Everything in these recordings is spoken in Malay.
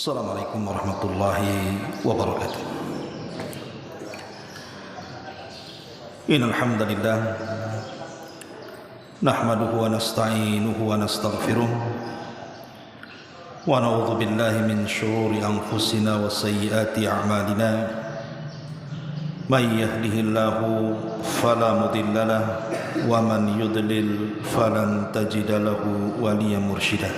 Assalamualaikum warahmatullahi wabarakatuh. Innal hamdalillah nahmaduhu wa nasta'inuhu wa nastaghfiruh wa na'udzu billahi min shururi anfusina wa sayyiati a'malina. May yahdihillahu fala mudilla lahu wa man yudlil falan tajida lahu waliyyan mursyida.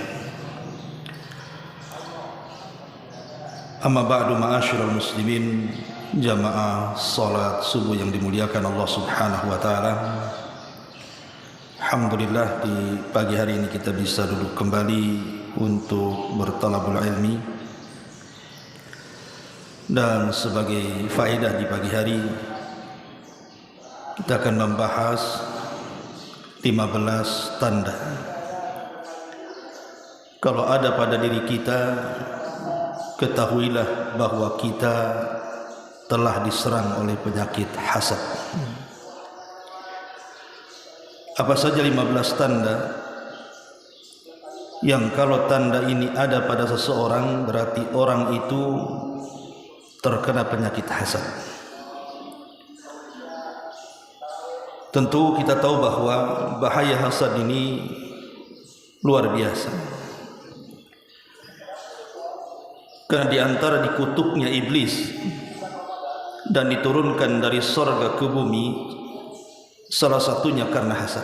Amma ba'du, ma'asyiral muslimin, jamaah salat subuh yang dimuliakan Allah Subhanahu wa taala. Alhamdulillah, di pagi hari ini kita bisa duduk kembali untuk bertalabul ilmi. Dan sebagai faedah di pagi hari, kita akan membahas 15 tanda kalau ada pada diri kita, ketahuilah bahwa kita telah diserang oleh penyakit hasad. Apa saja 15 tanda yang kalau tanda ini ada pada seseorang, berarti orang itu terkena penyakit hasad. Tentu kita tahu bahwa bahaya hasad ini luar biasa. Karena di antara dikutuknya iblis dan diturunkan dari surga ke bumi, salah satunya karena hasad.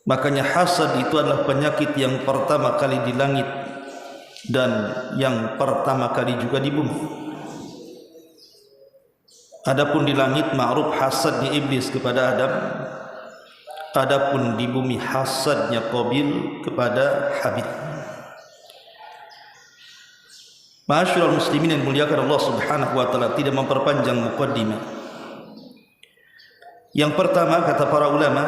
Makanya hasad itu adalah penyakit yang pertama kali di langit dan yang pertama kali juga di bumi. Adapun di langit ma'ruf hasadnya iblis kepada Adam, adapun di bumi hasadnya Qabil kepada Habil. Ma'asyiral muslimin yang dimuliakan Allah Subhanahu wa taala, tidak memperpanjang muqaddimah. Yang pertama, kata para ulama,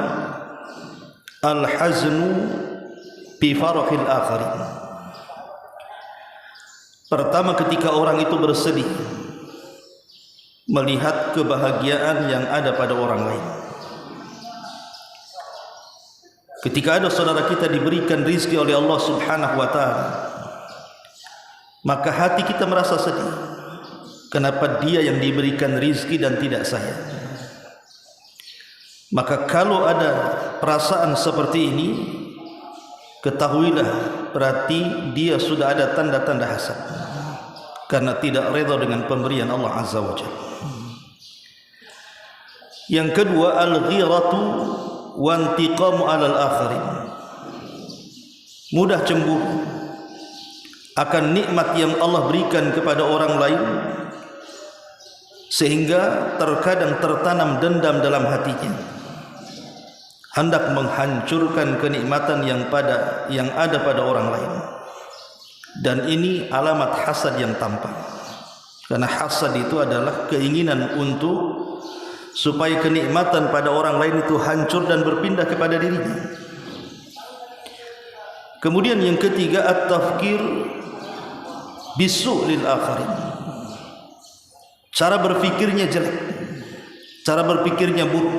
al-haznu bi farahil akharin. Pertama, ketika orang itu bersedih melihat kebahagiaan yang ada pada orang lain. Ketika ada saudara kita diberikan rizki oleh Allah Subhanahu wa taala, maka hati kita merasa sedih. Kenapa dia yang diberikan rizki dan tidak saya? Maka kalau ada perasaan seperti ini, ketahuilah berarti dia sudah ada tanda-tanda hasad, karena tidak redha dengan pemberian Allah Azza wa Jalla. Yang kedua, al-ghiratu wa intiqamu 'alal akharin. Mudah cemburu akan nikmat yang Allah berikan kepada orang lain, sehingga terkadang tertanam dendam dalam hatinya, hendak menghancurkan kenikmatan yang ada pada orang lain. Dan ini alamat hasad yang tampak, karena hasad itu adalah keinginan untuk supaya kenikmatan pada orang lain itu hancur dan berpindah kepada dirinya. Kemudian yang ketiga, at-tafkir bisu' lil akharin. Cara berpikirnya jelek, cara berpikirnya buruk,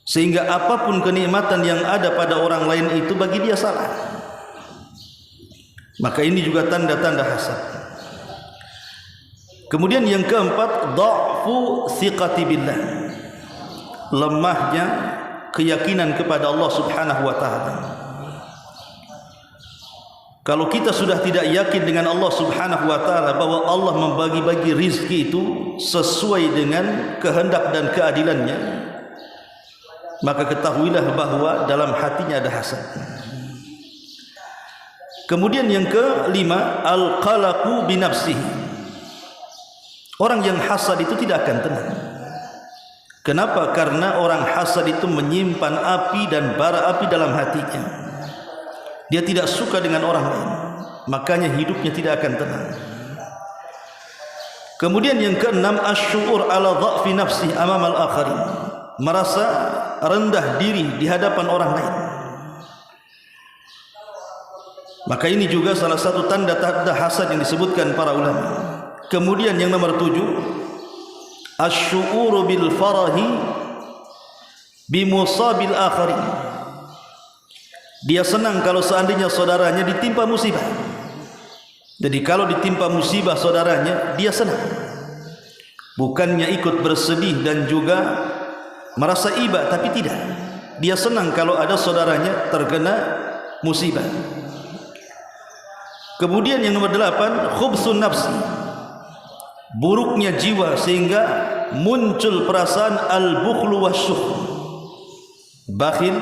sehingga apapun kenikmatan yang ada pada orang lain itu bagi dia salah. Maka ini juga tanda-tanda hasad. Kemudian yang keempat, dha'fu thiqati billah. Lemahnya keyakinan kepada Allah Subhanahu wa taala. Kalau kita sudah tidak yakin dengan Allah Subhanahu wa taala bahwa Allah membagi-bagi rizki itu sesuai dengan kehendak dan keadilannya, maka ketahuilah bahwa dalam hatinya ada hasad. Kemudian yang kelima, al-qalaqu bi nafsihi. Orang yang hasad itu tidak akan tenang. Kenapa? Karena orang hasad itu menyimpan api dan bara api dalam hatinya. Dia tidak suka dengan orang lain, makanya hidupnya tidak akan tenang. Kemudian yang keenam, asy'ur ala dha'fi nafsi amamal akharin. Merasa rendah diri di hadapan orang lain. Maka ini juga salah satu tanda-tanda hasad yang disebutkan para ulama. Kemudian yang nomor 7, asy'uru bil farahi bi musabil akharin. Dia senang kalau seandainya saudaranya ditimpa musibah. Jadi kalau ditimpa musibah saudaranya, dia senang. Bukannya ikut bersedih dan juga merasa iba, tapi tidak. Dia senang kalau ada saudaranya terkena musibah. Kemudian yang nomor 8, khubsun nafsi, buruknya jiwa, sehingga muncul perasaan al-bukhlu wasyuh, bakhil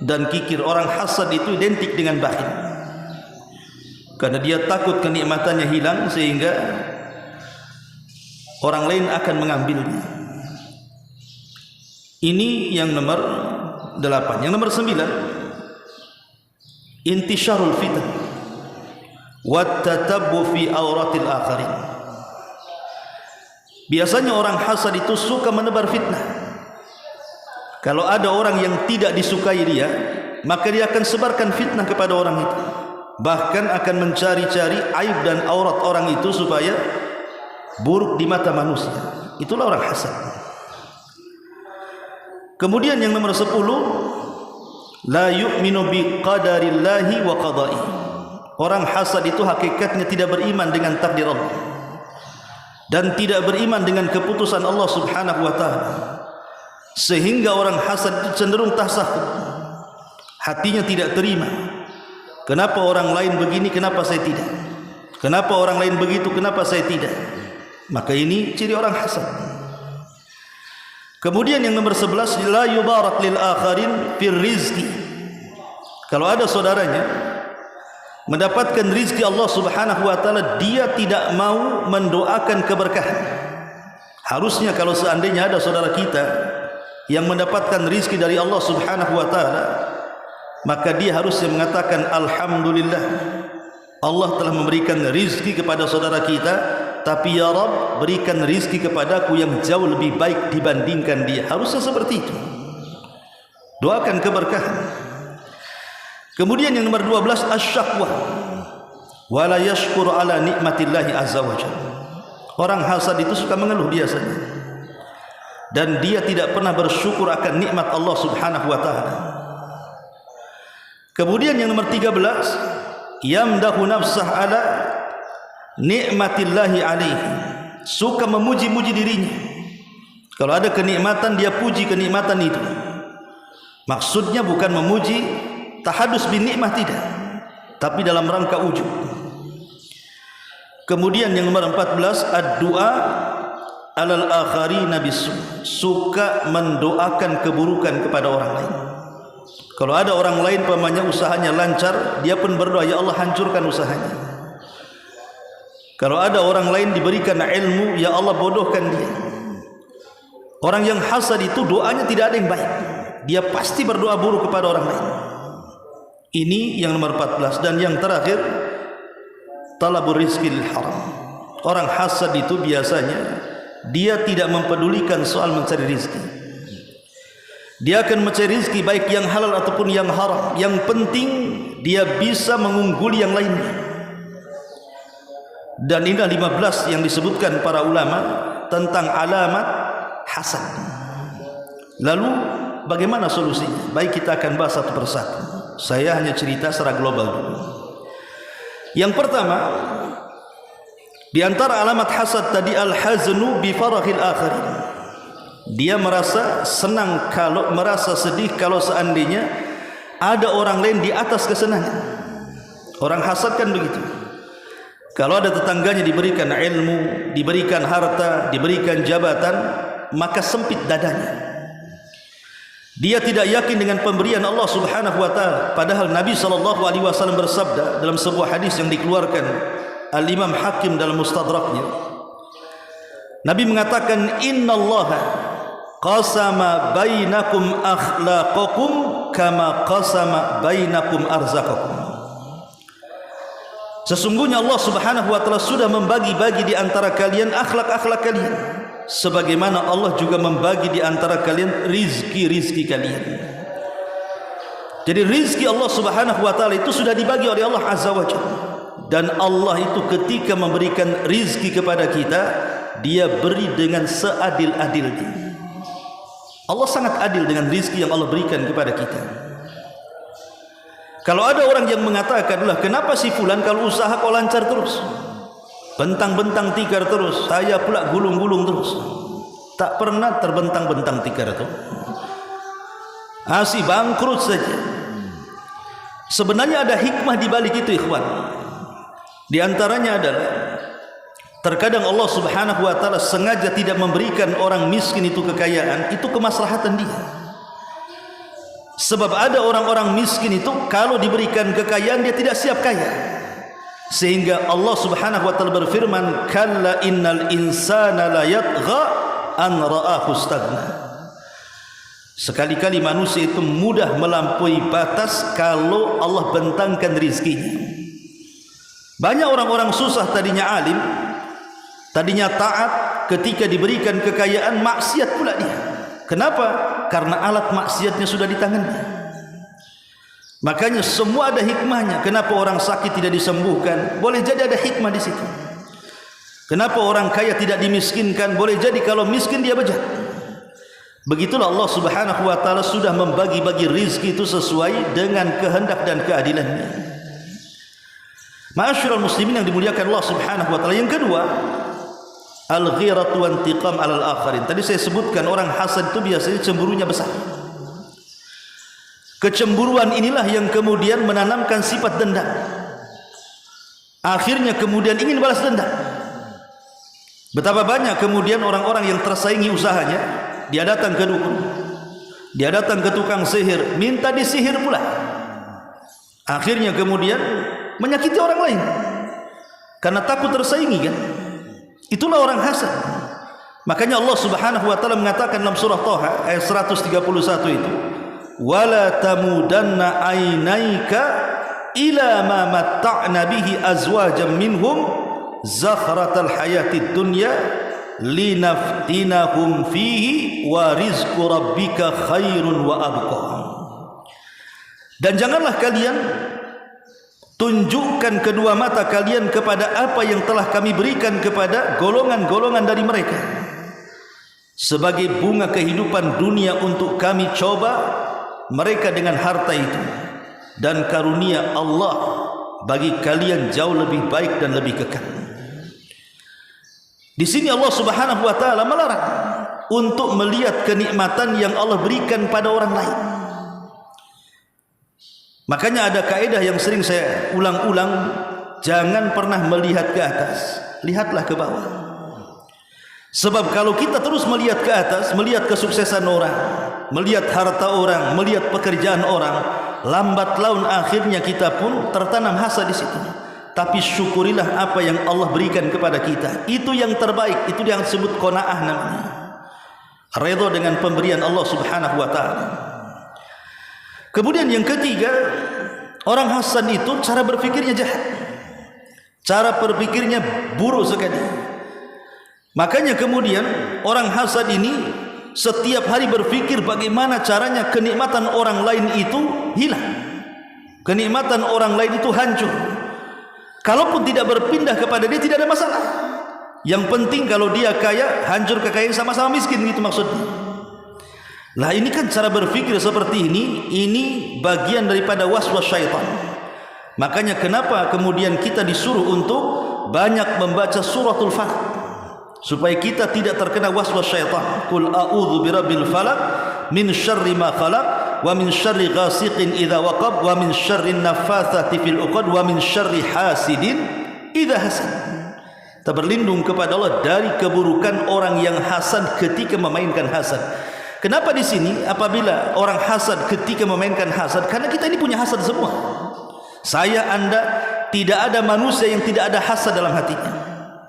dan kikir. Orang hasad itu identik dengan bakhil, karena dia takut kenikmatannya hilang sehingga orang lain akan mengambilnya. Ini yang nomor 8. Yang nomor 9, intisyarul fitan wattatabbu fi auratil akharin. Biasanya orang hasad itu suka menebar fitnah. Kalau ada orang yang tidak disukai dia, maka dia akan sebarkan fitnah kepada orang itu. Bahkan akan mencari-cari aib dan aurat orang itu supaya buruk di mata manusia. Itulah orang hasad. Kemudian yang nomor 10, la yu'minu bi qadarillahi wa qada'ihi. Orang hasad itu hakikatnya tidak beriman dengan takdir Allah dan tidak beriman dengan keputusan Allah Subhanahu wa taala. Sehingga orang hasad itu cenderung tasakhut. Hatinya tidak terima. Kenapa orang lain begini, kenapa saya tidak? Kenapa orang lain begitu, kenapa saya tidak? Maka ini ciri orang hasad. Kemudian yang nomor 11, la yubarak lil akharin fir rizqi. Kalau ada saudaranya mendapatkan rizki Allah Subhanahu wa taala, dia tidak mau mendoakan keberkahan. Harusnya kalau seandainya ada saudara kita yang mendapatkan rizki dari Allah Subhanahu wa taala, maka dia harusnya mengatakan alhamdulillah, Allah telah memberikan rizki kepada saudara kita, tapi ya Rabb, berikan rizki kepadaku yang jauh lebih baik dibandingkan dia. Harusnya seperti itu. Doakan keberkahan. Kemudian yang nomor 12, asy-syakwa wala yashkuru ala nikmatillahi azza wajalla. Orang hasad itu suka mengeluh biasanya, dan dia tidak pernah bersyukur akan nikmat Allah Subhanahu wa taala. Kemudian yang nomor 13, yamdahu nafsah ala nikmatillahi alaihi, suka memuji-muji dirinya. Kalau ada kenikmatan, dia puji kenikmatan itu. Maksudnya bukan memuji tahadus bin nikmah, tidak, tapi dalam rangka ujub. Kemudian yang nomor 14, ad-du'a alal akharina bisu, suka mendoakan keburukan kepada orang lain. Kalau ada orang lain pamannya usahanya lancar, dia pun berdoa, ya Allah hancurkan usahanya. Kalau ada orang lain diberikan ilmu, ya Allah bodohkan dia. Orang yang hasad itu doanya tidak ada yang baik, dia pasti berdoa buruk kepada orang lain. Ini yang nomor 14. Dan yang terakhir, talabur rizqil haram. Orang hasad itu biasanya dia tidak mempedulikan soal mencari rizki. Dia akan mencari rizki baik yang halal ataupun yang haram. Yang penting dia bisa mengungguli yang lainnya. Dan inilah 15 yang disebutkan para ulama tentang alamat hasad. Lalu bagaimana solusinya? Baik, kita akan bahas satu persatu. Saya hanya cerita secara global dulu. Yang pertama, di antara alamat hasad tadi, al-haznu bi farahil akharin. Dia merasa senang kalau, merasa sedih kalau seandainya ada orang lain di atas kesenangan. Orang hasad kan begitu. Kalau ada tetangganya diberikan ilmu, diberikan harta, diberikan jabatan, maka sempit dadanya. Dia tidak yakin dengan pemberian Allah Subhanahu wa taala. Padahal Nabi SAW bersabda dalam sebuah hadis yang dikeluarkan Al-Imam Hakim dalam Mustadraknya. Nabi mengatakan, innallaha qasama bainakum akhlaqakum kama qasama bainakum arzaqakum. Sesungguhnya Allah Subhanahu wa taala sudah membagi-bagi di antara kalian akhlak-akhlak kalian, sebagaimana Allah juga membagi di antara kalian rizki-rizki kalian. Jadi rizki Allah Subhanahu wa taala itu sudah dibagi oleh Allah Azza wa Jalla. Dan Allah itu ketika memberikan rizki kepada kita, dia beri dengan seadil-adilnya. Allah sangat adil dengan rizki yang Allah berikan kepada kita. Kalau ada orang yang mengatakan, lah kenapa si fulan kalau usaha kau lancar terus, bentang-bentang tikar terus, saya pula gulung-gulung terus, tak pernah terbentang-bentang tikar itu, masih bangkrut saja. Sebenarnya ada hikmah di balik itu, ikhwan. Di antaranya adalah terkadang Allah Subhanahu wa taala sengaja tidak memberikan orang miskin itu kekayaan, itu kemaslahatan dia. Sebab ada orang-orang miskin itu kalau diberikan kekayaan dia tidak siap kaya. Sehingga Allah Subhanahu wa taala berfirman, "Kalla innal insana la yatgha an ra'ahu istaghna." Sekali-kali manusia itu mudah melampaui batas kalau Allah bentangkan rezekinya. Banyak orang-orang susah tadinya alim, tadinya taat, ketika diberikan kekayaan maksiat pula dia. Kenapa? Karena alat maksiatnya sudah di tangannya. Makanya semua ada hikmahnya. Kenapa orang sakit tidak disembuhkan? Boleh jadi ada hikmah di situ. Kenapa orang kaya tidak dimiskinkan? Boleh jadi kalau miskin dia bejat. Begitulah Allah Subhanahu wa taala sudah membagi-bagi rizki itu sesuai dengan kehendak dan keadilannya. Ma'asyiral muslimin yang dimuliakan Allah Subhanahu wa taala. Yang kedua, al-ghiratu wa intiqam 'alal akharin. Tadi saya sebutkan orang hasad itu biasanya cemburunya besar. Kecemburuan inilah yang kemudian menanamkan sifat dendam. Akhirnya kemudian ingin balas dendam. Betapa banyak kemudian orang-orang yang tersaingi usahanya, dia datang ke dukun, dia datang ke tukang sihir, minta disihir pula. Akhirnya kemudian menyakiti orang lain karena takut tersaingi kan. Itulah orang hasad. Makanya Allah Subhanahu wa taala mengatakan dalam surah Thaha ayat 131 itu, wala tamudanna ainaika ila ma matta'na bihi azwajan minhum zakhratal hayatid dunya linaftinahum fihi wa rizqu rabbika khairun wa abqa. Dan janganlah kalian tunjukkan kedua mata kalian kepada apa yang telah kami berikan kepada golongan-golongan dari mereka sebagai bunga kehidupan dunia untuk kami coba mereka dengan harta itu, dan karunia Allah bagi kalian jauh lebih baik dan lebih kekal. Di sini Allah Subhanahu wa taala melarang untuk melihat kenikmatan yang Allah berikan pada orang lain. Makanya ada kaidah yang sering saya ulang-ulang, jangan pernah melihat ke atas, lihatlah ke bawah. Sebab kalau kita terus melihat ke atas, melihat kesuksesan orang, melihat harta orang, melihat pekerjaan orang, lambat laun akhirnya kita pun tertanam hasad di situ. Tapi syukurilah apa yang Allah berikan kepada kita, itu yang terbaik, itu yang disebut qanaah namanya. Redha dengan pemberian Allah Subhanahu wa taala. Kemudian yang ketiga, orang hasad itu cara berpikirnya jahat, cara berpikirnya buruk sekali. Makanya kemudian orang hasad ini setiap hari berpikir bagaimana caranya kenikmatan orang lain itu hilang, kenikmatan orang lain itu hancur. Kalaupun tidak berpindah kepada dia tidak ada masalah. Yang penting kalau dia kaya, hancur kekayaan, sama-sama miskin, gitu maksudnya. Lah ini kan cara berpikir seperti ini bagian daripada waswas syaitan. Makanya kenapa kemudian kita disuruh untuk banyak membaca suratul falaq supaya kita tidak terkena waswas syaitan. Qul a'udzu birabbil falaq min syarri ma khalaq wa min syarri ghasiqin idza waqab wa min syarri naffatsati fil 'uqad wa min syarri hasidin idza hasad. Kita berlindung kepada Allah dari keburukan orang yang hasad ketika memainkan hasad. Kenapa di sini apabila orang hasad ketika memainkan hasad? Karena kita ini punya hasad semua. Saya, Anda, tidak ada manusia yang tidak ada hasad dalam hatinya.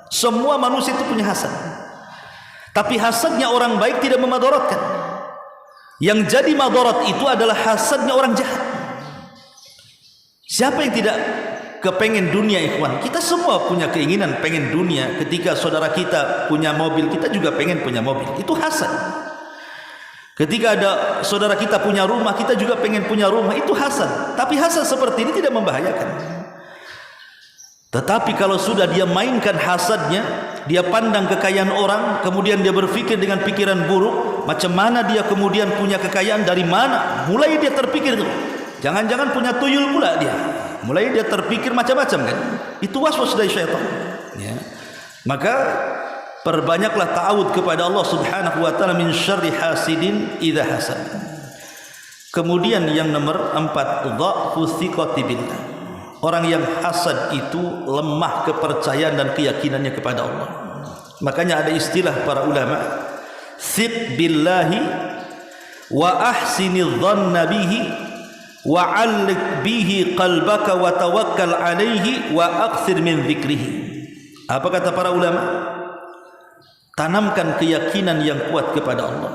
Semua manusia itu punya hasad. Tapi hasadnya orang baik tidak memadaratkan. Yang jadi madarat itu adalah hasadnya orang jahat. Siapa yang tidak kepengen dunia, ikhwan? Kita semua punya keinginan pengen dunia. Ketika saudara kita punya mobil, kita juga pengen punya mobil. Itu hasad. Ketika ada saudara kita punya rumah, kita juga pengen punya rumah. Itu hasad. Tapi hasad seperti ini tidak membahayakan. Tetapi kalau sudah dia mainkan hasadnya, dia pandang kekayaan orang, kemudian dia berpikir dengan pikiran buruk, macam mana dia kemudian punya kekayaan, dari mana? Mulai dia terpikir itu. Jangan-jangan punya tuyul pula dia. Mulai dia terpikir macam-macam kan. Itu waswas dari syaitan. Ya. Maka perbanyaklah ta'awud kepada Allah Subhanahu wa taala min syarri hasidin idza hasad. Kemudian yang nomor 4, dha'fu thiqati billah. Orang yang hasad itu lemah kepercayaan dan keyakinannya kepada Allah. Makanya ada istilah para ulama, thiq billahi wa ahsinidh dhanna bihi wa 'alliq bihi qalbaka wa tawakkal 'alaihi wa aktsir min dzikrihi. Apa kata para ulama? Tanamkan keyakinan yang kuat kepada Allah.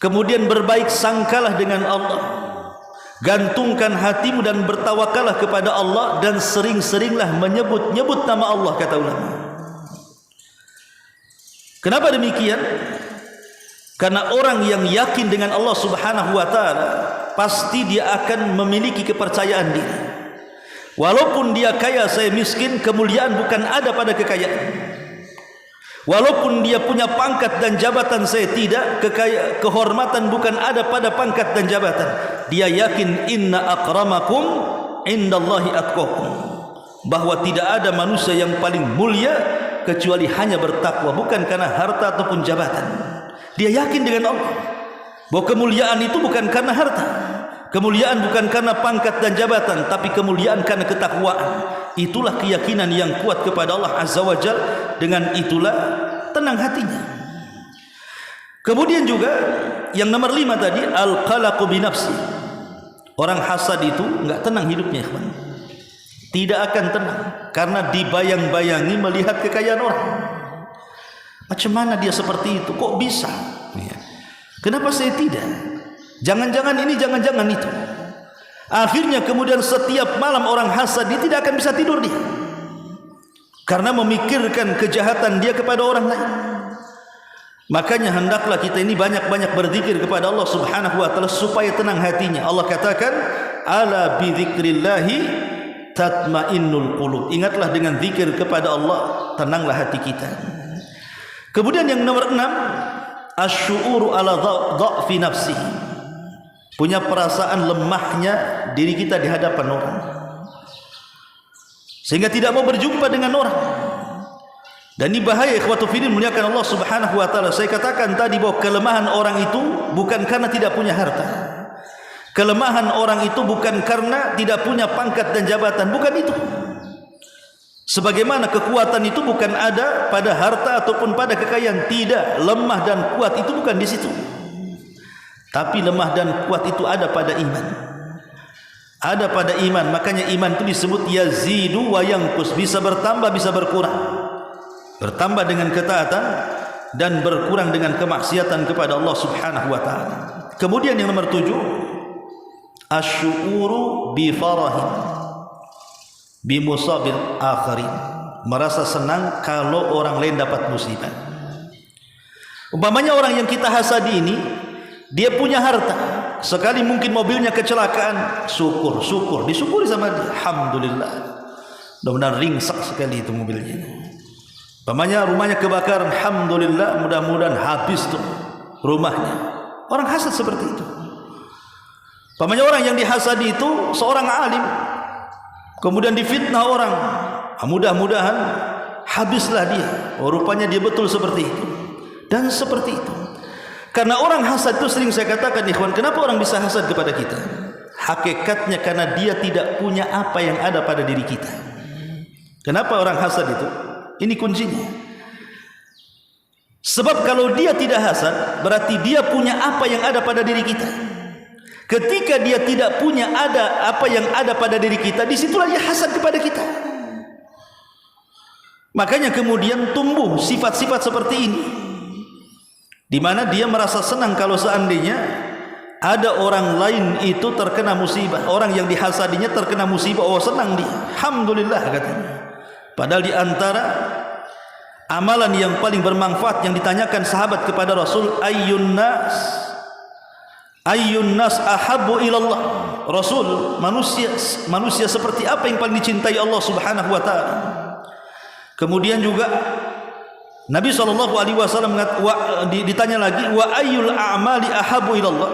Kemudian berbaik sangkalah dengan Allah. Gantungkan hatimu dan bertawakallah kepada Allah, dan sering-seringlah menyebut-nyebut nama Allah, kata ulama. Kenapa demikian? Karena orang yang yakin dengan Allah Subhanahu wa taala pasti dia akan memiliki kepercayaan diri. Walaupun dia kaya, saya miskin, kemuliaan bukan ada pada kekayaan. Walaupun dia punya pangkat dan jabatan, saya tidak, kehormatan bukan ada pada pangkat dan jabatan. Dia yakin inna akramakum indallahi atqakum, bahwa tidak ada manusia yang paling mulia kecuali hanya bertakwa, bukan karena harta ataupun jabatan. Dia yakin dengan Allah bahwa kemuliaan itu bukan karena harta, kemuliaan bukan karena pangkat dan jabatan, tapi kemuliaan karena ketakwaan. Itulah keyakinan yang kuat kepada Allah Azza wa Jal. Dengan itulah tenang hatinya. Kemudian juga yang nomor 5 tadi, al-qalaqu binafsi. Orang hasad itu enggak tenang hidupnya, ikhwan. Tidak akan tenang karena dibayang-bayangi melihat kekayaan orang. Macam mana dia seperti itu? Kok bisa? Kenapa saya tidak? Jangan-jangan ini, jangan-jangan itu. Akhirnya kemudian setiap malam orang hasad dia tidak akan bisa tidur dia, karena memikirkan kejahatan dia kepada orang lain. Makanya hendaklah kita ini banyak-banyak berzikir kepada Allah Subhanahu wa taala supaya tenang hatinya. Allah katakan, ala bi dzikrillahi tatmainnul qulub. Ingatlah dengan zikir kepada Allah tenanglah hati kita. Kemudian yang nomor 6, asy'uru ala dha'fi nafsihi. Punya perasaan lemahnya diri kita di hadapan orang, sehingga tidak mau berjumpa dengan orang. Dan ini bahaya, ikhwatu fillah, muliakan Allah Subhanahu wa taala. Saya katakan tadi bahwa kelemahan orang itu bukan karena tidak punya harta. Kelemahan orang itu bukan karena tidak punya pangkat dan jabatan, bukan itu. Sebagaimana kekuatan itu bukan ada pada harta ataupun pada kekayaan, tidak. Lemah dan kuat itu bukan di situ. Tapi lemah dan kuat itu ada pada iman. Ada pada iman. Makanya iman itu disebut yazidu wa yanqus, bisa bertambah bisa berkurang. Bertambah dengan ketaatan dan berkurang dengan kemaksiatan kepada Allah Subhanahu wa taala. Kemudian yang nomor 7, asy'uru bi farahin bi musabil akharin. Merasa senang kalau orang lain dapat musibah. Umpamanya orang yang kita hasadi ini, dia punya harta, sekali mungkin mobilnya kecelakaan, syukur, disyukuri sama dia. Alhamdulillah, mudah-mudahan ringsek sekali itu mobilnya. Umpamanya rumahnya kebakaran, alhamdulillah, mudah-mudahan habis tuh rumahnya. Orang hasad seperti itu. Umpamanya orang yang dihasadi itu seorang alim, kemudian difitnah orang, mudah-mudahan habislah dia. Oh, rupanya dia betul seperti itu. Dan seperti itu. Karena orang hasad itu sering saya katakan, ikhwan, kenapa orang bisa hasad kepada kita? Hakikatnya karena dia tidak punya apa yang ada pada diri kita. Kenapa orang hasad itu? Ini kuncinya. Sebab kalau dia tidak hasad, berarti dia punya apa yang ada pada diri kita. Ketika dia tidak punya apa yang ada pada diri kita, disitulah dia hasad kepada kita. Makanya kemudian tumbuh sifat-sifat seperti ini, di mana dia merasa senang kalau seandainya ada orang lain itu terkena musibah, orang yang dihasadinya terkena musibah, oh senang dia, alhamdulillah katanya. Padahal di antara amalan yang paling bermanfaat yang ditanyakan sahabat kepada Rasul, ayyun nas ahabbu ilallah. Rasul, manusia seperti apa yang paling dicintai Allah Subhanahu wa taala? Kemudian juga Nabi SAW ditanya lagi, wa ayyul a'mali ahabu ilallah.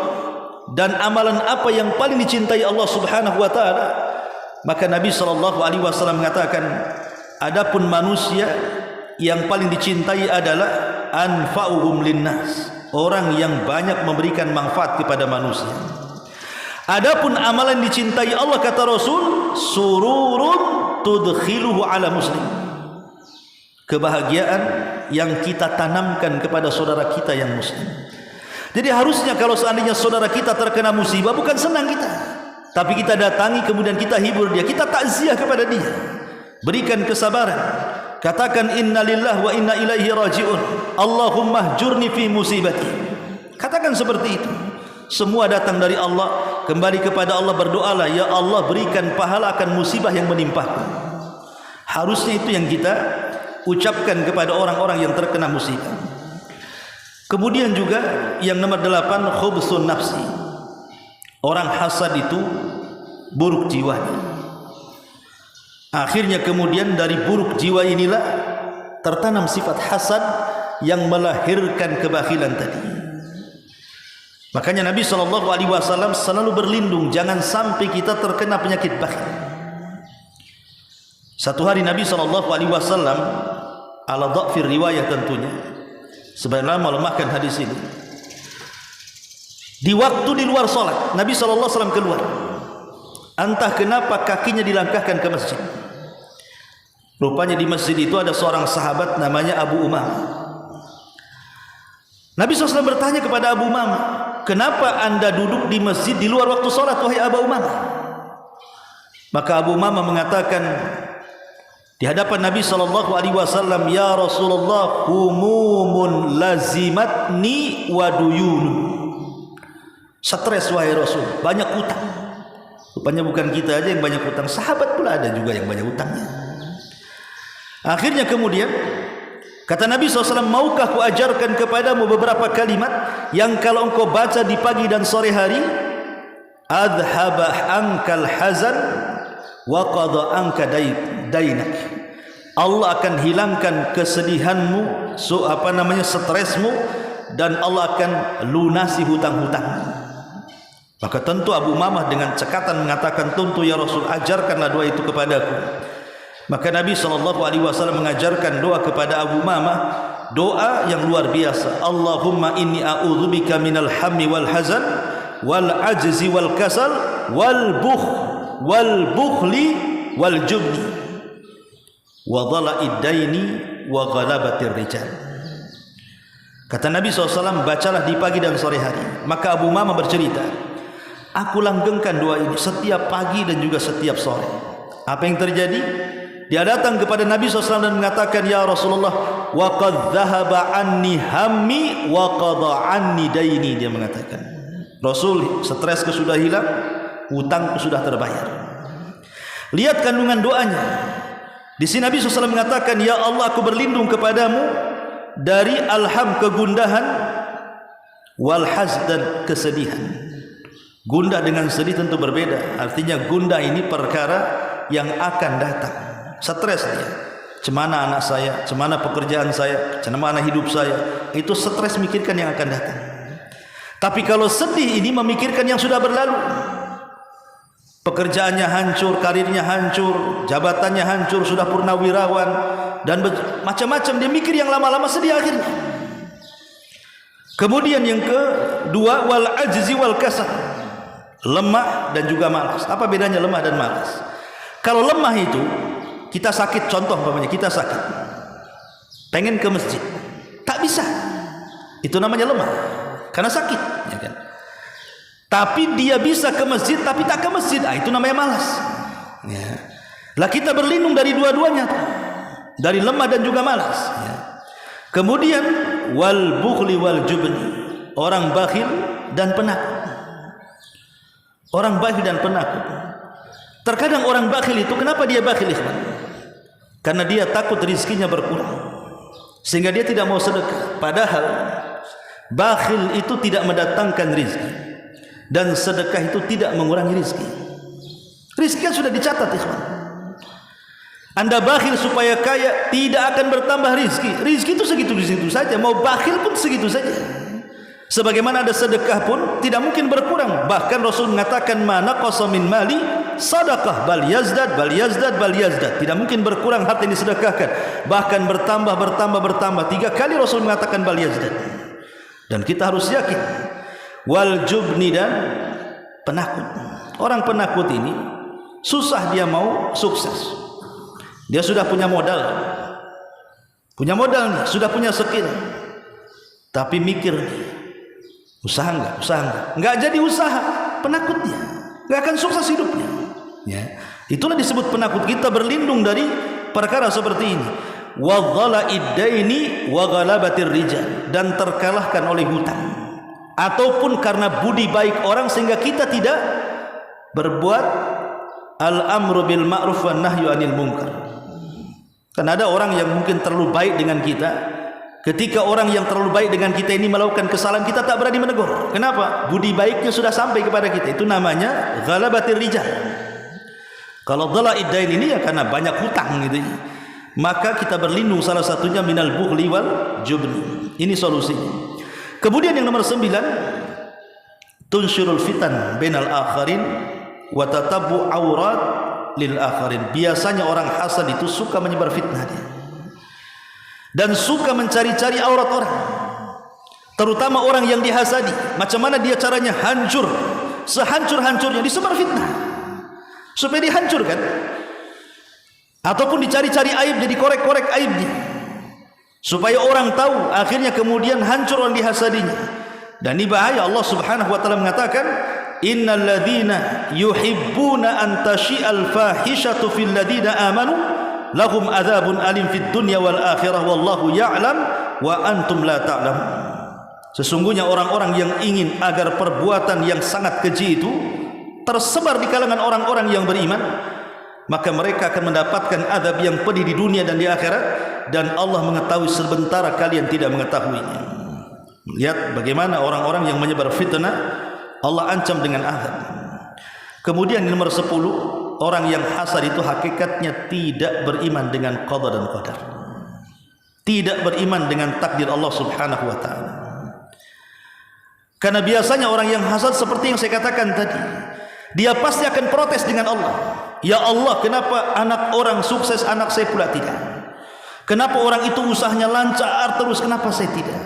dan amalan apa yang paling dicintai Allah Subhanahu wa taala? Maka Nabi sallallahu alaihi wasallam mengatakan, adapun manusia yang paling dicintai adalah anfa'uhum linnas, orang yang banyak memberikan manfaat kepada manusia. Adapun amalan dicintai Allah, kata Rasul, sururun tudkhiluhu ala muslim, kebahagiaan yang kita tanamkan kepada saudara kita yang muslim. Jadi harusnya kalau seandainya saudara kita terkena musibah, bukan senang kita, tapi kita datangi, kemudian kita hibur dia, kita takziah kepada dia, berikan kesabaran, katakan inna lillahi wa inna ilaihi raji'un, Allahumma hjurni fi musibati. Katakan seperti itu. Semua datang dari Allah, kembali kepada Allah, berdoalah, ya Allah berikan pahala akan musibah yang menimpaku. Harusnya itu yang kita ucapkan kepada orang-orang yang terkena musibah. Kemudian juga yang nomor 8, khubsun nafsi. Orang hasad itu buruk jiwanya. Akhirnya kemudian dari buruk jiwa inilah tertanam sifat hasad yang melahirkan kebakhilan tadi. Makanya Nabi SAW selalu berlindung jangan sampai kita terkena penyakit bakhil. Satu hari Nabi SAW ala dha'fir riwayah tentunya, sebenarnya melemahkan hadis ini, di waktu di luar solat Nabi SAW keluar. Entah kenapa kakinya dilangkahkan ke masjid. Rupanya di masjid itu ada seorang sahabat namanya Abu Umamah. Nabi SAW bertanya kepada Abu Umamah, kenapa anda duduk di masjid di luar waktu solat, wahai Abu Umamah? Maka Abu Umamah mengatakan di hadapan Nabi SAW, ya Rasulullah, humumun lazimatni wa duyun. Stres wahai Rasul, banyak utang. Rupanya bukan kita aja yang banyak utang, sahabat pula ada juga yang banyak utangnya. Akhirnya kemudian kata Nabi SAW, maukah ku ajarkan kepadamu beberapa kalimat yang kalau engkau baca di pagi dan sore hari, adhaba ankal hazan wa qada anka dainak, Allah akan hilangkan kesedihanmu, stresmu, dan Allah akan lunasi hutang-hutang. Maka tentu Abu Umamah dengan cekatan mengatakan, tentu ya Rasul, ajarkanlah doa itu kepadaku. Maka Nabi SAW mengajarkan doa kepada Abu Umamah, doa yang luar biasa. Allahumma inni a'udzubika minal hammi wal hazan wal ajzi wal kasal wal bukhli wal jubni wa dhala'id daini wa ghalabatir rijal. Kata Nabi SAW, bacalah di pagi dan sore hari. Maka Abu Umamah bercerita, aku langgengkan doa ini setiap pagi dan juga setiap sore. Apa yang terjadi? Dia datang kepada Nabi SAW dan mengatakan, ya Rasulullah, wa qad dhahaba anni hammi wa qada anni daini. Dia mengatakan, Rasul, stresku sudah hilang, hutangku sudah terbayar. Lihat kandungan doanya. Di sini Nabi SAW mengatakan, ya Allah, aku berlindung kepadamu dari alham, kegundahan, wal hazdan, kesedihan. Gundah dengan sedih tentu berbeda. Artinya gundah ini perkara yang akan datang. Stres dia, cemana anak saya, cemana pekerjaan saya, cemana hidup saya. Itu stres mikirkan yang akan datang. Tapi kalau sedih ini memikirkan yang sudah berlalu. Pekerjaannya hancur, karirnya hancur, jabatannya hancur, sudah purnawirawan, dan macam-macam. Dia mikir yang lama-lama, sedih akhirnya. Kemudian yang kedua, wal ajzi wal kasal, lemah dan juga malas. Apa bedanya lemah dan malas? Kalau lemah itu, kita sakit, contoh umpamanya kita sakit, pengen ke masjid, tak bisa, itu namanya lemah, karena sakit, ya kan? Tapi dia bisa ke masjid, tapi tak ke masjid, itu namanya malas. Ya. Lah kita berlindung dari dua-duanya, dari lemah dan juga malas. Ya. Kemudian wal bukhli wal jubni, orang bakhil dan penakut. Orang bakhil dan penakut. Terkadang orang bakhil itu, kenapa dia bakhil? Karena dia takut rizkinya berkurang, sehingga dia tidak mau sedekah. Padahal bakhil itu tidak mendatangkan rizki, dan sedekah itu tidak mengurangi rizki. Rizki kan sudah dicatat, ikhwan. Anda bakhil supaya kaya, tidak akan bertambah rizki. Rizki itu segitu-segitu saja. Mau bakhil pun segitu saja. Sebagaimana ada sedekah pun tidak mungkin berkurang. Bahkan Rasul mengatakan mana qasa min mali sadaqah bal yazdad bal yazdad bal yazdad. Tidak mungkin berkurang harta yang disedekahkan, bahkan bertambah. 3 kali Rasul mengatakan bal yazdad. Dan kita harus yakin wal jubni, dan penakut. Orang penakut ini susah dia mau sukses. Dia sudah punya modal nih, sudah punya skill, tapi mikir nih, usaha enggak jadi usaha, penakut dia, enggak akan sukses hidupnya. Ya, itulah disebut penakut. Kita berlindung dari perkara seperti ini. Wa dhala'id daini wa ghalabatir rijal, dan terkalahkan oleh hutang, ataupun karena budi baik orang sehingga kita tidak berbuat al-amru bil ma'ruf wan nahyu 'anil munkar. Karena ada orang yang mungkin terlalu baik dengan kita. Ketika orang yang terlalu baik dengan kita ini melakukan kesalahan, kita tak berani menegur. Kenapa? Budi baiknya sudah sampai kepada kita. Itu namanya ghalabatir rijal. Kalau dhala'id dain ini ya karena banyak hutang gitu. Maka kita berlindung salah satunya minal bukhli wal jubni. Ini solusinya. Kemudian yang nomor 9, tunsyirul fitan bainal akharin wa tatabbu aurat lil akharin. Biasanya orang hasad itu suka menyebar fitnah dia, dan suka mencari-cari aurat orang, terutama orang yang dihasadi. Macam mana dia caranya hancur, sehancur-hancurnya disebar fitnah supaya dihancurkan, ataupun dicari-cari aib, jadi korek-korek aibnya supaya orang tahu, akhirnya kemudian hancur orang dihasadinya. Dan ini bahaya. Allah Subhanahu wa taala mengatakan, innal ladzina yuhibbuna an tashi'al fahishatu fil ladzina amanu lahum adzabun alim fid dunya wal akhirah wallahu ya'lam wa antum la ta'lamun. Sesungguhnya orang-orang yang ingin agar perbuatan yang sangat keji itu tersebar di kalangan orang-orang yang beriman, maka mereka akan mendapatkan azab yang pedih di dunia dan di akhirat, dan Allah mengetahui sementara kalian tidak mengetahuinya. Lihat bagaimana orang-orang yang menyebar fitnah Allah ancam dengan azab. Kemudian nomor 10, orang yang hasad itu hakikatnya tidak beriman dengan qada dan qadar, tidak beriman dengan takdir Allah Subhanahu wa taala. Karena biasanya orang yang hasad seperti yang saya katakan tadi, dia pasti akan protes dengan Allah. Ya Allah, kenapa anak orang sukses, anak saya pula tidak? Kenapa orang itu usahanya lancar terus, kenapa saya tidak?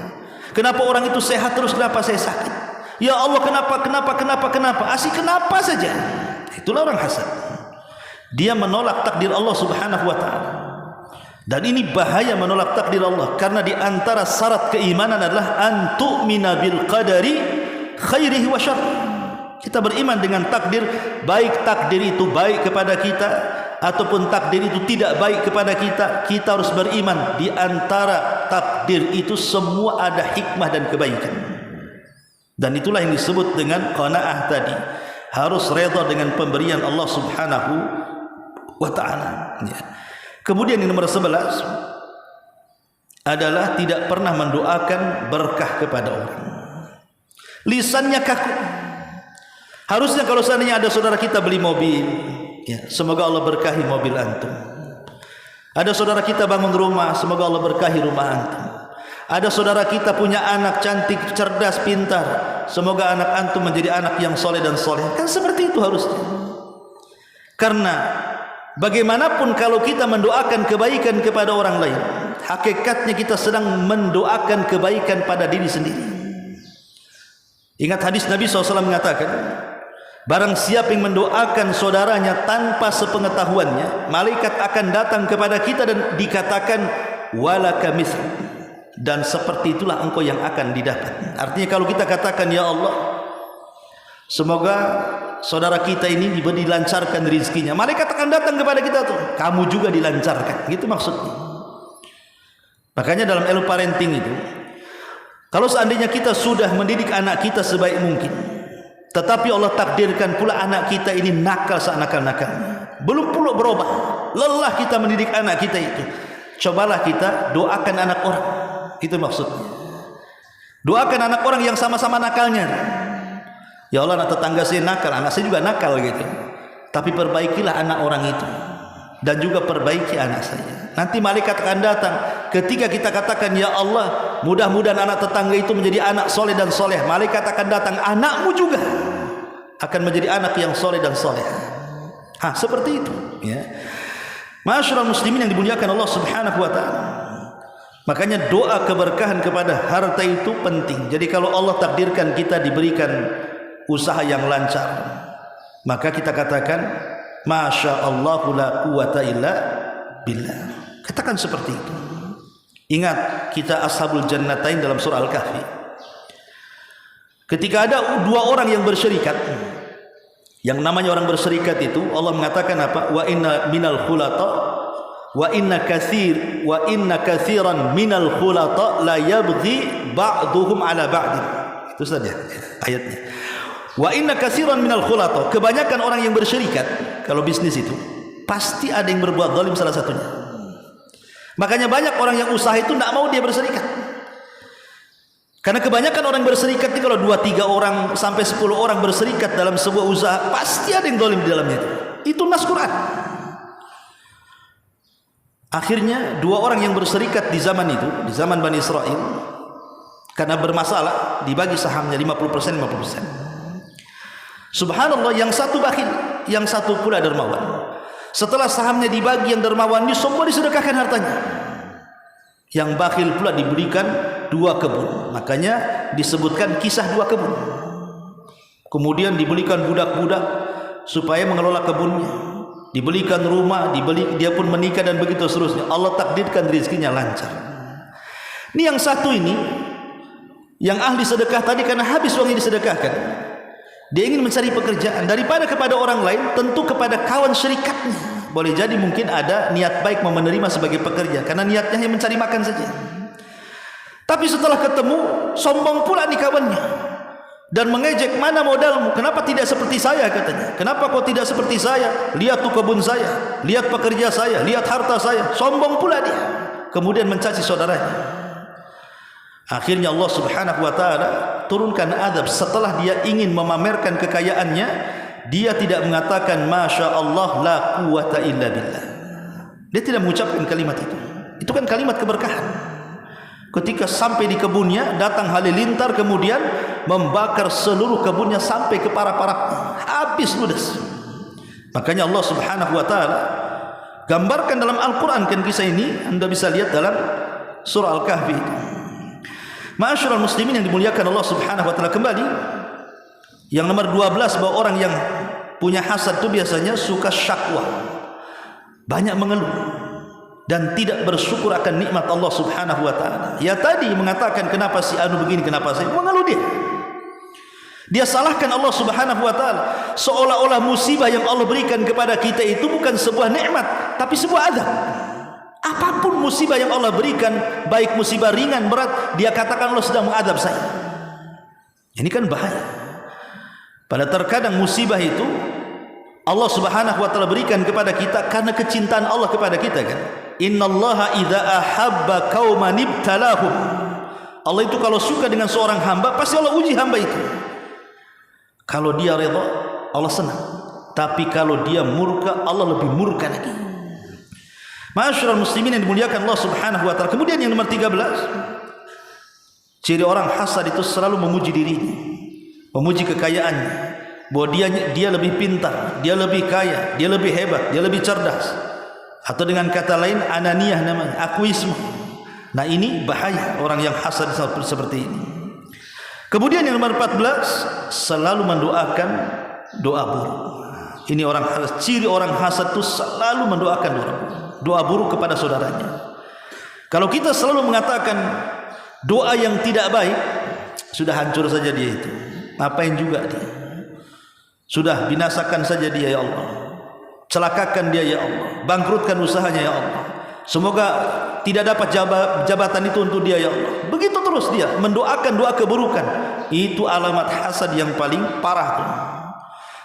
Kenapa orang itu sehat terus, kenapa saya sakit? Ya Allah, kenapa? Asik kenapa saja. Itulah orang hasad. Dia menolak takdir Allah Subhanahu wa taala. Dan ini bahaya menolak takdir Allah, karena di antara syarat keimanan adalah antu'mina bil qadari khairihi wa syarrihi. Kita beriman dengan takdir, baik takdir itu baik kepada kita ataupun takdir itu tidak baik kepada kita. Kita harus beriman di antara takdir itu semua ada hikmah dan kebaikan. Dan itulah yang disebut dengan qanaah tadi. Harus redha dengan pemberian Allah Subhanahu wa taala. Kemudian yang nomor 11 adalah tidak pernah mendoakan berkah kepada orang. Lisannya kaku. Harusnya kalau seandainya ada saudara kita beli mobil, ya, semoga Allah berkahi mobil antum. Ada saudara kita bangun rumah, semoga Allah berkahi rumah antum. Ada saudara kita punya anak cantik, cerdas, pintar, semoga anak antum menjadi anak yang soleh dan soleh. Kan seperti itu harusnya. Karena bagaimanapun kalau kita mendoakan kebaikan kepada orang lain, hakikatnya kita sedang mendoakan kebaikan pada diri sendiri. Ingat hadis Nabi SAW mengatakan, barang siapa yang mendoakan saudaranya tanpa sepengetahuannya, malaikat akan datang kepada kita dan dikatakan walaka misl, dan seperti itulah engkau yang akan didapat. Artinya kalau kita katakan, ya Allah, semoga saudara kita ini dilancarkan rezekinya, malaikat akan datang kepada kita tuh, kamu juga dilancarkan. Gitu maksudnya. Makanya dalam ilmu parenting itu, kalau seandainya kita sudah mendidik anak kita sebaik mungkin, tetapi Allah takdirkan pula anak kita ini nakal senakal-nakalnya, belum pula berubah, lelah kita mendidik anak kita itu, cobalah kita doakan anak orang. Itu maksudnya. Doakan anak orang yang sama-sama nakalnya. Ya Allah, anak tetangga saya nakal, anak saya juga nakal gitu. Tapi perbaikilah anak orang itu, dan juga perbaiki anak saya. Nanti malaikat akan datang, ketika kita katakan ya Allah, mudah-mudahan anak tetangga itu menjadi anak soleh dan soleh, malaikat akan datang, anakmu juga akan menjadi anak yang soleh dan soleh. Seperti itu ya. Ma'asyiral muslimin yang dimuliakan Allah Subhanahu wa taala. Makanya doa keberkahan kepada harta itu penting. Jadi kalau Allah takdirkan kita diberikan usaha yang lancar, maka kita katakan Masya Allah la quwata illa billah. Katakan seperti itu. Ingat kita ashabul jannatain dalam surah Al-Kahfi. Ketika ada dua orang yang bersyarikat, yang namanya orang bersyarikat itu Allah mengatakan apa? Wa inna minal khulata wa inna katsiran minal khulata la yabghi ba'duhum ala ba'din. Itu saja ayatnya. Wa inna katsiran minal khulata, kebanyakan orang yang bersyarikat kalau bisnis itu pasti ada yang berbuat zalim salah satunya. Makanya banyak orang yang usaha itu tidak mau dia berserikat. Karena kebanyakan orang berserikat itu kalau 2-3 orang sampai 10 orang berserikat dalam sebuah usaha, pasti ada yang zalim di dalamnya itu. Itu nas Quran. Akhirnya 2 orang yang berserikat di zaman itu, di zaman Bani Israel, karena bermasalah dibagi sahamnya 50%. Subhanallah, yang satu bakhil, yang satu pula dermawan. Setelah sahamnya dibagi, yang dermawan ini semua disedekahkan hartanya. Yang bakhil pula diberikan 2 kebun. Makanya disebutkan kisah 2 kebun. Kemudian dibelikan budak-budak supaya mengelola kebunnya. Dibelikan rumah, dia pun menikah dan begitu seterusnya. Allah takdirkan rezekinya lancar. Ini yang satu ini, yang ahli sedekah tadi karena habis uang yang disedekahkan, dia ingin mencari pekerjaan daripada kepada orang lain, tentu kepada kawan syarikatnya. Boleh jadi mungkin ada niat baik menerima sebagai pekerja karena niatnya hanya mencari makan saja. Tapi setelah ketemu, sombong pula nih kawannya dan mengejek, mana modalmu? Kenapa tidak seperti saya katanya? Kenapa kau tidak seperti saya? Lihat tuh kebun saya, lihat pekerja saya, lihat harta saya. Sombong pula dia. Kemudian mencaci saudaranya. Akhirnya Allah Subhanahu wa taala turunkan azab. Setelah dia ingin memamerkan kekayaannya, dia tidak mengatakan Masya Allah la quwata illa billah. Dia tidak mengucapkan kalimat itu. Itu kan kalimat keberkahan. Ketika sampai di kebunnya, datang halilintar kemudian membakar seluruh kebunnya sampai ke para-para, habis ludes. Makanya Allah Subhanahu wa taala gambarkan dalam Al-Qur'an kan kisah ini, Anda bisa lihat dalam surah Al-Kahfi. Ma'asyiral muslimin yang dimuliakan Allah Subhanahu wa taala, kembali yang nomor 12, bahwa orang yang punya hasad itu biasanya suka syakwa, banyak mengeluh dan tidak bersyukur akan nikmat Allah Subhanahu wa taala. Ya tadi mengatakan kenapa si anu begini, kenapa saya, mengeluh dia salahkan Allah Subhanahu wa taala, seolah-olah musibah yang Allah berikan kepada kita itu bukan sebuah nikmat tapi sebuah azab. Apapun musibah yang Allah berikan, baik musibah ringan berat, dia katakan Allah sedang mengadab saya. Ini kan bahaya. Pada terkadang musibah itu Allah Subhanahu wa taala berikan kepada kita karena kecintaan Allah kepada kita kan. Innallaha idza ahabba qauman ibtalahum. Allah itu kalau suka dengan seorang hamba, pasti Allah uji hamba itu. Kalau dia redha, Allah senang. Tapi kalau dia murka, Allah lebih murka lagi. Ma'asyiral muslimin yang dimuliakan Allah Subhanahu wa taala. Kemudian yang nomor 13, ciri orang hasad itu selalu memuji dirinya, memuji kekayaannya, bahwa dia lebih pintar, dia lebih kaya, dia lebih hebat, dia lebih cerdas. Atau dengan kata lain ananiyah namanya, akuisme. Nah ini bahaya orang yang hasad seperti ini. Kemudian yang nomor 14, selalu mendoakan doa buruk. Ini orang hasad, ciri orang hasad itu selalu mendoakan doa buruk kepada saudaranya. Kalau kita selalu mengatakan doa yang tidak baik, sudah hancur saja dia itu. Ngapain juga dia? Sudah binasakan saja dia ya Allah. Celakakan dia ya Allah. Bangkrutkan usahanya ya Allah. Semoga tidak dapat jabatan itu untuk dia ya Allah. Begitu terus dia mendoakan doa keburukan. Itu alamat hasad yang paling parah tuh.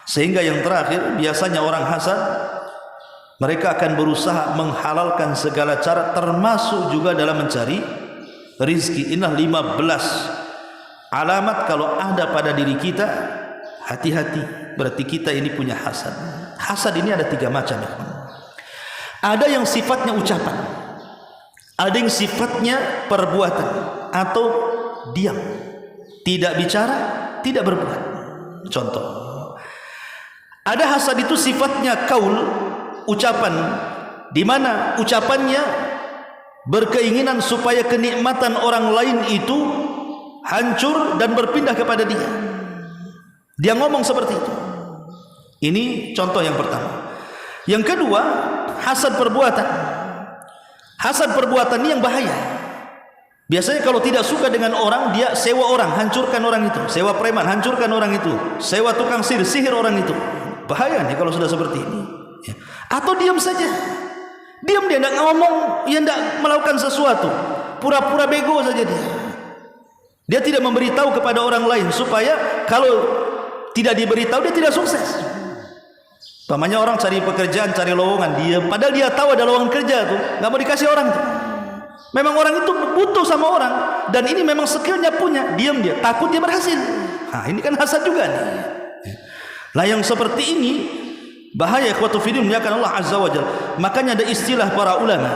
Sehingga yang terakhir, biasanya orang hasad, mereka akan berusaha menghalalkan segala cara, termasuk juga dalam mencari rizki. Inilah 15 alamat kalau ada pada diri kita, hati-hati, berarti kita ini punya hasad. Hasad ini ada 3 macam. Ada yang sifatnya ucapan, Ada yang sifatnya perbuatan atau diam, tidak bicara, tidak berbuat. Contoh, ada hasad itu sifatnya kaul, ucapan, di mana ucapannya berkeinginan supaya kenikmatan orang lain itu hancur dan berpindah kepada dia. Dia ngomong seperti itu. Ini contoh yang pertama. Yang kedua, hasad perbuatan. Hasad perbuatan ini yang bahaya. Biasanya kalau tidak suka dengan orang, dia sewa orang, hancurkan orang itu. Sewa preman, hancurkan orang itu. Sewa tukang sihir orang itu. Bahaya nih kalau sudah seperti ini. Atau diam saja. Diam, dia tidak ngomong, dia tidak melakukan sesuatu. Pura-pura bego saja dia. Dia tidak memberitahu kepada orang lain supaya kalau tidak diberitahu dia tidak sukses. Pamannya orang cari pekerjaan, cari lowongan, dia padahal dia tahu ada lowongan kerja tuh, nggak mau dikasih orang tuh. Memang orang itu butuh sama orang dan ini memang skillnya punya, diam dia, takut dia berhasil. Nah, ini kan hasad juga nih. Lah yang seperti ini bahaya, ikhwatu fillah muliakan Allah azza wajalla. Makanya ada istilah para ulama.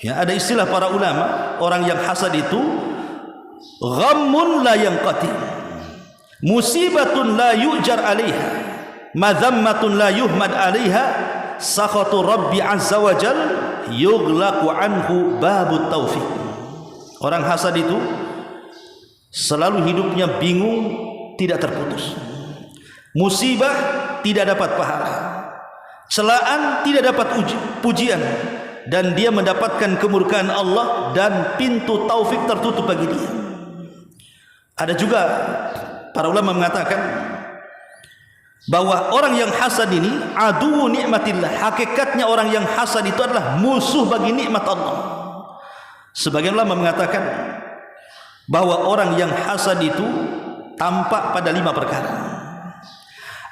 Ya, ada istilah para ulama, orang yang hasad itu ghammun la yanqati, musibatun la yujar 'alaiha, madhammatun la yuhmad 'alaiha, sakhatu rabbi azza wajal yughlaqu anhu babut taufik. Orang hasad itu selalu hidupnya bingung, tidak terputus. Musibah tidak dapat pahala, celaan tidak dapat pujian, dan dia mendapatkan kemurkaan Allah dan pintu taufik tertutup bagi dia. Ada juga para ulama mengatakan bahwa orang yang hasad ini adu nikmatillah. Hakikatnya orang yang hasad itu adalah musuh bagi nikmat Allah. Sebagian ulama mengatakan bahwa orang yang hasad itu tampak pada 5 perkara.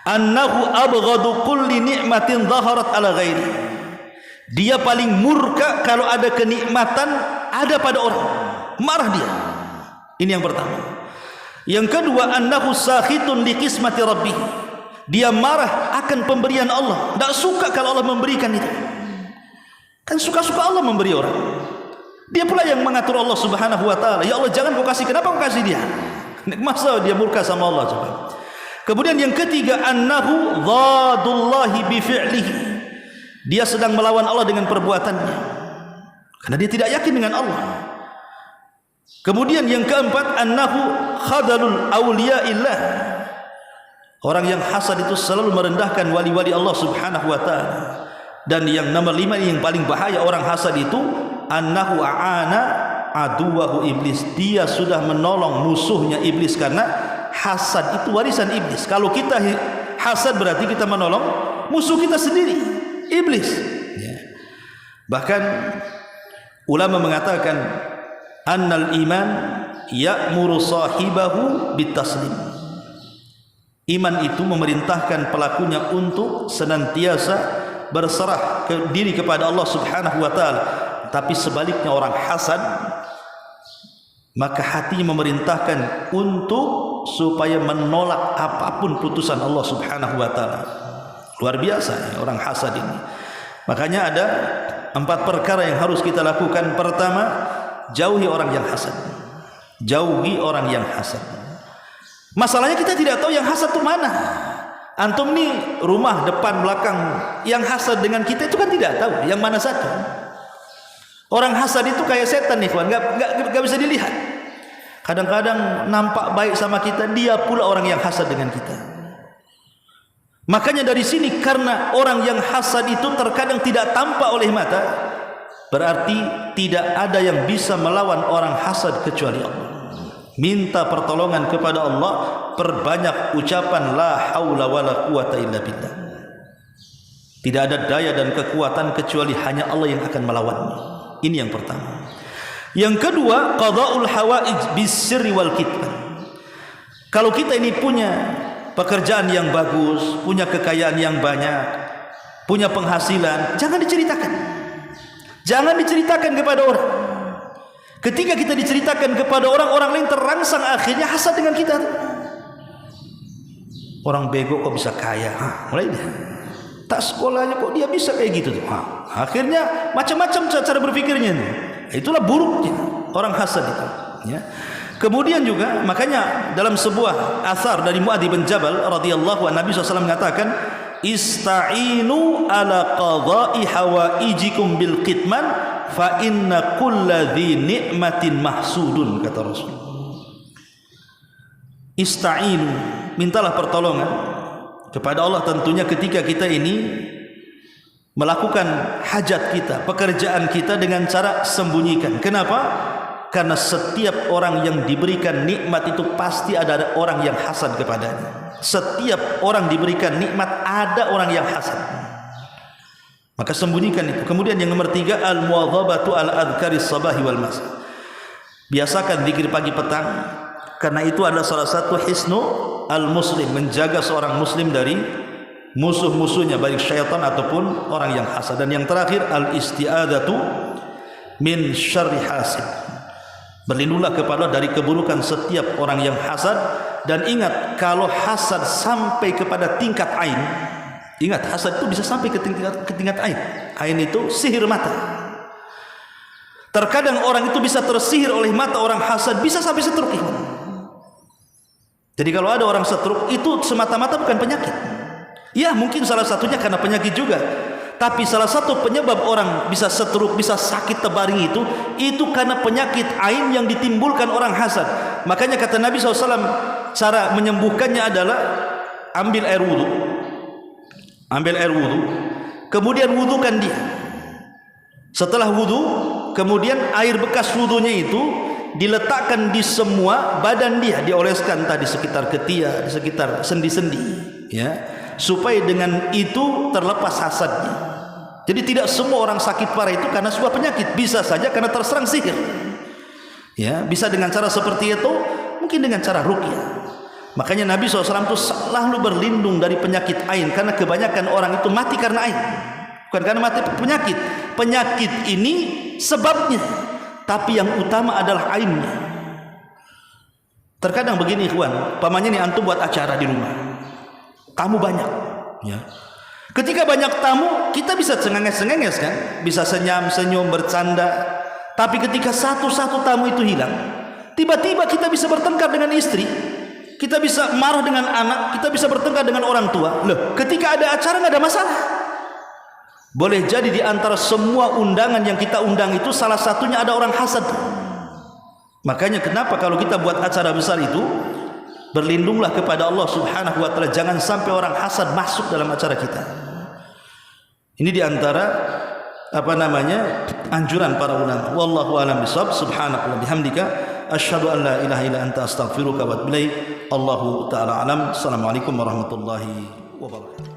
Annahu abghadu kulli nikmatin dhaharat ala ghairi. Dia paling murka kalau ada kenikmatan ada pada orang, marah dia. Ini yang pertama. Yang kedua, annahu sakhitun liqismati rabbih. Dia marah akan pemberian Allah, tidak suka kalau Allah memberikan itu. Kan suka-suka Allah memberi orang. Dia pula yang mengatur Allah subhanahu wa ta'ala. Ya Allah, jangan kau kasih, kenapa kau kasih dia? Masa dia murka sama Allah coba. Kemudian yang ketiga, annahu dhadullahi bifi'lihi. Dia sedang melawan Allah dengan perbuatannya, karena dia tidak yakin dengan Allah. Kemudian yang keempat, annahu khadalul awliyaillah. Orang yang hasad itu selalu merendahkan wali-wali Allah subhanahu wa ta'ala. Dan yang nomor 5 yang paling bahaya orang hasad itu, annahu a'ana aduwahu iblis. Dia sudah menolong musuhnya iblis, karena hasad itu warisan iblis. Kalau kita hasad berarti kita menolong musuh kita sendiri, iblis. Bahkan ulama mengatakan annal iman ya'muru sahibahu bitaslim. Iman itu memerintahkan pelakunya untuk senantiasa berserah diri kepada Allah subhanahu wa ta'ala. Tapi sebaliknya orang hasad, maka hatinya memerintahkan untuk supaya menolak apapun putusan Allah subhanahu wa ta'ala. Luar biasa ya, orang hasad ini. Makanya ada 4 perkara yang harus kita lakukan. Pertama, jauhi orang yang hasad. Jauhi orang yang hasad. Masalahnya kita tidak tahu yang hasad itu mana. Antum nih rumah depan belakang yang hasad dengan kita itu kan tidak tahu yang mana satu. Orang hasad itu kayak setan nih kawan, nggak bisa dilihat. Kadang-kadang nampak baik sama kita, dia pula orang yang hasad dengan kita. Makanya dari sini, karena orang yang hasad itu terkadang tidak tampak oleh mata, berarti tidak ada yang bisa melawan orang hasad kecuali Allah. Minta pertolongan kepada Allah, perbanyak ucapan la haula wala quwata illa billah. Tidak ada daya dan kekuatan kecuali hanya Allah yang akan melawannya. Ini yang pertama. Yang kedua, qada'ul hawaij bisirri wal kitman. Kalau kita ini punya pekerjaan yang bagus, punya kekayaan yang banyak, punya penghasilan, jangan diceritakan. Jangan diceritakan kepada orang. Ketika kita diceritakan kepada orang, orang lain terangsang, akhirnya hasad dengan kita. Orang bego kok bisa kaya? Mulai dia. Tak sekolahnya kok dia bisa kayak gitu tuh. Akhirnya macam-macam cara berpikirnya nih. Itulah buruknya orang hasad itu, ya. Kemudian juga makanya dalam sebuah athar dari Mu'adz bin Jabal radhiyallahu anhu, Nabi SAW mengatakan, ista'inu ala qadha'i hawaijikum bil kitman fa inna kulladzi ni'matin mahsudun, kata Rasul. Ista'inu, mintalah pertolongan kepada Allah tentunya ketika kita ini melakukan hajat kita, pekerjaan kita dengan cara sembunyikan. Kenapa? Karena setiap orang yang diberikan nikmat itu pasti ada orang yang hasad kepadanya. Setiap orang diberikan nikmat ada orang yang hasad. Maka sembunyikan itu. Kemudian yang nomor 3, al-muwadhabatu al-adhkari sabahi wal masa. Biasakan zikir pagi petang, karena itu adalah salah satu hisnu al-muslim, menjaga seorang muslim dari musuh-musuhnya baik syaitan ataupun orang yang hasad. Dan yang terakhir, al-isti'adzatu min syarri hasid. Berlindunglah kepada dari keburukan setiap orang yang hasad. Dan ingat, kalau hasad sampai kepada tingkat ain, ingat, hasad itu bisa sampai ke tingkat ain. Ain itu sihir mata. Terkadang orang itu bisa tersihir oleh mata orang hasad, bisa sampai setruk. Jadi kalau ada orang setruk, itu semata-mata bukan penyakit. Ya, mungkin salah satunya karena penyakit juga. Tapi salah satu penyebab orang bisa setruk, bisa sakit tebaring itu karena penyakit ain yang ditimbulkan orang hasad. Makanya kata Nabi SAW, cara menyembuhkannya adalah ambil air wudu, kemudian wudukan dia. Setelah wudu, kemudian air bekas wudunya itu diletakkan di semua badan dia, dioleskan tadi sekitar ketiak, di sekitar sendi-sendi, ya, supaya dengan itu terlepas hasadnya. Jadi tidak semua orang sakit parah itu karena sebuah penyakit, bisa saja karena terserang sihir. Ya, bisa dengan cara seperti itu, mungkin dengan cara ruqyah. Makanya Nabi SAW itu selalu berlindung dari penyakit ain, karena kebanyakan orang itu mati karena ain, bukan karena mati penyakit. Penyakit ini sebabnya, tapi yang utama adalah ainnya. Terkadang begini ikhwan, pamannya nih, antum buat acara di rumah, tamu banyak, ya. Ketika banyak tamu, kita bisa cengenges-cengenges kan, bisa senyum-senyum, bercanda. Tapi ketika satu-satu tamu itu hilang, tiba-tiba kita bisa bertengkar dengan istri, kita bisa marah dengan anak, kita bisa bertengkar dengan orang tua. Loh, ketika ada acara nggak ada masalah. Boleh jadi di antara semua undangan yang kita undang itu salah satunya ada orang hasad. Makanya kenapa kalau kita buat acara besar itu, berlindunglah kepada Allah Subhanahu wa taala, jangan sampai orang hasad masuk dalam acara kita. Ini diantara anjuran para ulama. Wallahu a'lam bishawab. Subhanakallahumma bihamdika asyhadu an la ilaha illa anta astaghfiruka wa atubu ilaik. Allahu ta'ala alam. Assalamualaikum warahmatullahi wabarakatuh.